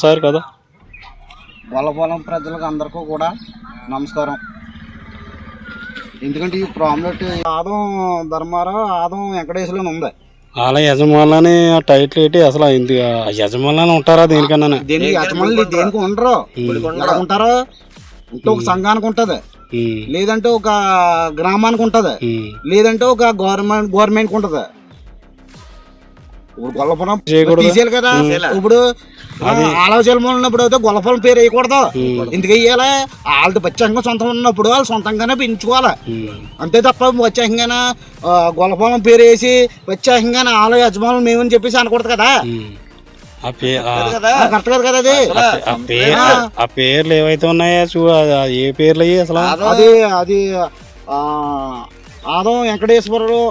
Sir కదా గొల్లపాలెం ప్రజలకు అందరికీ కూడా నమస్కారం. ఎందుకంటే ఈ ప్రాములెట్ ఆదం ధర్మారావు ఆదం వెంకటేశ్వరుని ఉంది. అలా యజమానులని ఆ టైటిల్ ఏంటి అసలు యజమానులని ఉంటారా దేనికన్నా? దేనికి యజమానులు దేనికి ఉండరు, ఉంటారు అంటే ఒక సంఘానికి ఉంటది, లేదంటే ఒక గ్రామానికి ఉంటది, లేదంటే ఒక గవర్నమెంట్ ఉంటది. ఇప్పుడు గొల్లపురం తీసేయాలి కదా. ఇప్పుడు ఆలోచనలు ఉన్నప్పుడు అయితే గొల్లపురం పేరు వేయకూడదు. ఎందుకు వేయాలి? వాళ్ళతో ప్రత్యేకంగా సొంతం ఉన్నప్పుడు వాళ్ళు సొంతంగానే పెంచుకోవాలి. అంతే తప్ప ప్రత్యేకంగానే గొల్లపురం పేరు వేసి ప్రత్యేకంగానే ఆలో యజమానులు మేమని చెప్పేసి అనకూడదు కదా. కరెక్ట్ కాదు కదా అది. ఆ పేర్లు ఏవైతే ఉన్నాయో ఏ పేర్లు అయ్యి అసలు అది ఆదం వెంకటేశ్వరుడు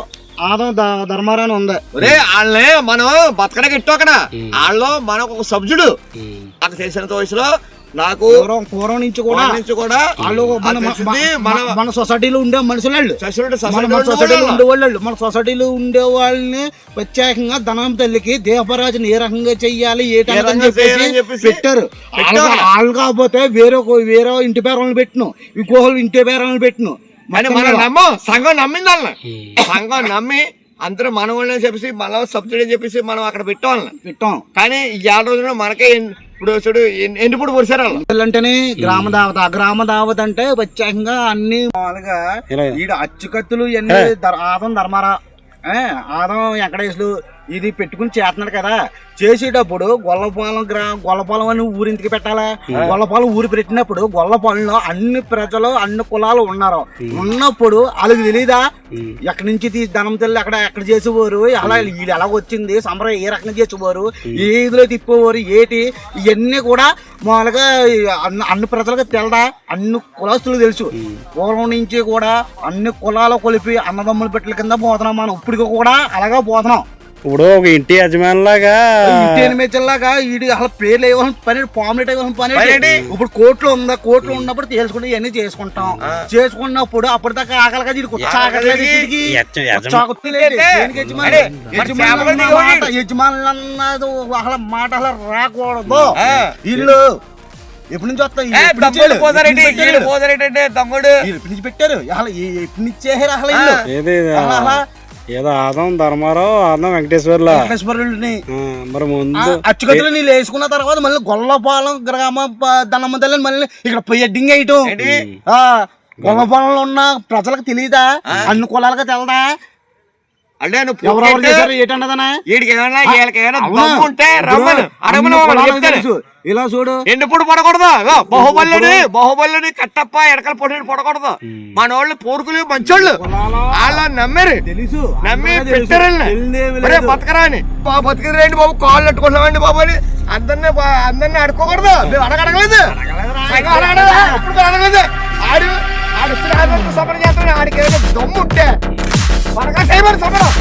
ఆదం ధర్మారావు ఉంది. వాళ్ళని మనం బతకడానికి ఇట్టు అక్కడ వాళ్ళు మనకు ఒక సబ్జుడు నాకు తెలిసినంత వయసులో నాకు పూర్వం నుంచి కూడా వాళ్ళు మన సొసైటీలో ఉండే మనుషులు మన సొసైటీలో ఉండే వాళ్ళని ప్రత్యేకంగా ధనం తల్లికి దీపరాజుని ఏ రకంగా చెయ్యాలి ఏటని చెప్పేసి పెట్టారు. వాళ్ళు కాకపోతే వేరే ఇంటి పేర్లను పెట్టిను, ఇంకోళ్ళు ఇంటి పేర్లను పెట్టిను. మనం సంఘం నమ్మింది వాళ్ళని, సంఘం నమ్మి అందరూ మన వాళ్ళని చెప్పేసి మన సబ్సిడీ చెప్పేసి మనం అక్కడ పెట్టాం. కానీ ఈ 7 రోజులు మనకే ఇప్పుడు చూడు ఎండిపూడి పొడిచారు వాళ్ళు అంటేనే గ్రామ దావత. ఆ గ్రామ దావత అంటే ప్రత్యేకంగా అన్ని మామూలుగా ఈడ అచ్చుకత్తులు ఇవన్నీ ఆదం ధర్మారా ఆదం వెంకటేశ్వరు ఇది పెట్టుకుని చేస్తున్నాడు కదా. చేసేటప్పుడు గొల్లపాలెం అని ఊరింటికి పెట్టాలా. గొల్లపాలెం ఊరు పెట్టినప్పుడు గొల్లపాలెంలో అన్ని ప్రజలు అన్ని కులాలు ఉన్నప్పుడు వాళ్ళకి తెలీదా ఎక్కడి నుంచి ధనం తెల్లి ఎక్కడ చేసేవారు, అలా వీళ్ళు ఎలా వచ్చింది సంబరం ఏ రకంగా చేసేవారు, ఏ ఇదిలో తిప్పేవారు ఏటి ఇవన్నీ కూడా మామూలుగా అన్ని ప్రజలకు తెలదా. అన్ని కులస్తులకు తెలుసు. పూర్వం నుంచి కూడా అన్ని కులాలు కొలిపి అన్నదమ్ముల పెట్టల కింద పోతున్నాం మనం. ఇప్పటికి కూడా అలాగా పోతున్నాం. ఇప్పుడు ఒక ఇంటి యజమానిలాగా వీడి అసలు పేర్లు వేయాల్సిన పని పాములెట్ వేయాల్సిన పని. ఇప్పుడు కోర్టులో ఉన్నప్పుడు తెలుసుకుంటే ఇవన్నీ చేసుకున్నప్పుడు అప్పటిదాకా ఆకలిగా యజమానులు అన్నది అసలు మాట అసలు రాకూడదు. వీళ్ళు ఎప్పటి నుంచి వస్తాయి తమ్ముడు ఎప్పటి నుంచి పెట్టారు అసలు ఎప్పటి నుంచి చేశారు అసలు ఏదో ఆదం ధర్మారావు ఆదం వెంకటేశ్వరుని మరి ముందు అచ్చుకత్తులు నీళ్ళు వేసుకున్న తర్వాత మళ్ళీ గొల్లపాలెం గ్రామ ధనమ్మ తల్లిని మళ్ళీ ఇక్కడ ఎడ్డింగ్ వేయటం. గొల్లపాలెంలో ఉన్న ప్రజలకు తెలియదా, అన్ని కులాలకు తెలదా అంటే ఎవరెవరు చేశారు ఏటన్నదనా ఇలా చూడు. ఎండిపూడి పడకూడదు, బాహుబలిని కట్టప్ప ఎడకల పొడి పడకూడదు. మన వాళ్ళు పోరుకులు మంచోళ్ళు వాళ్ళ నమ్మారు, నమ్మి పెట్టారు బతకరా అని. బతకరండి బాబు కాళ్ళు అట్టుకుంటున్నామండి బాబు అని అందరినీ అడుకోకూడదు. మేము అడగలేదు అడగలేదు. ఆడు సమరం చేస్తాడు. ఆడికి ఏదైనా దమ్ము ఉంటే త్వరగా చేయమని సమరం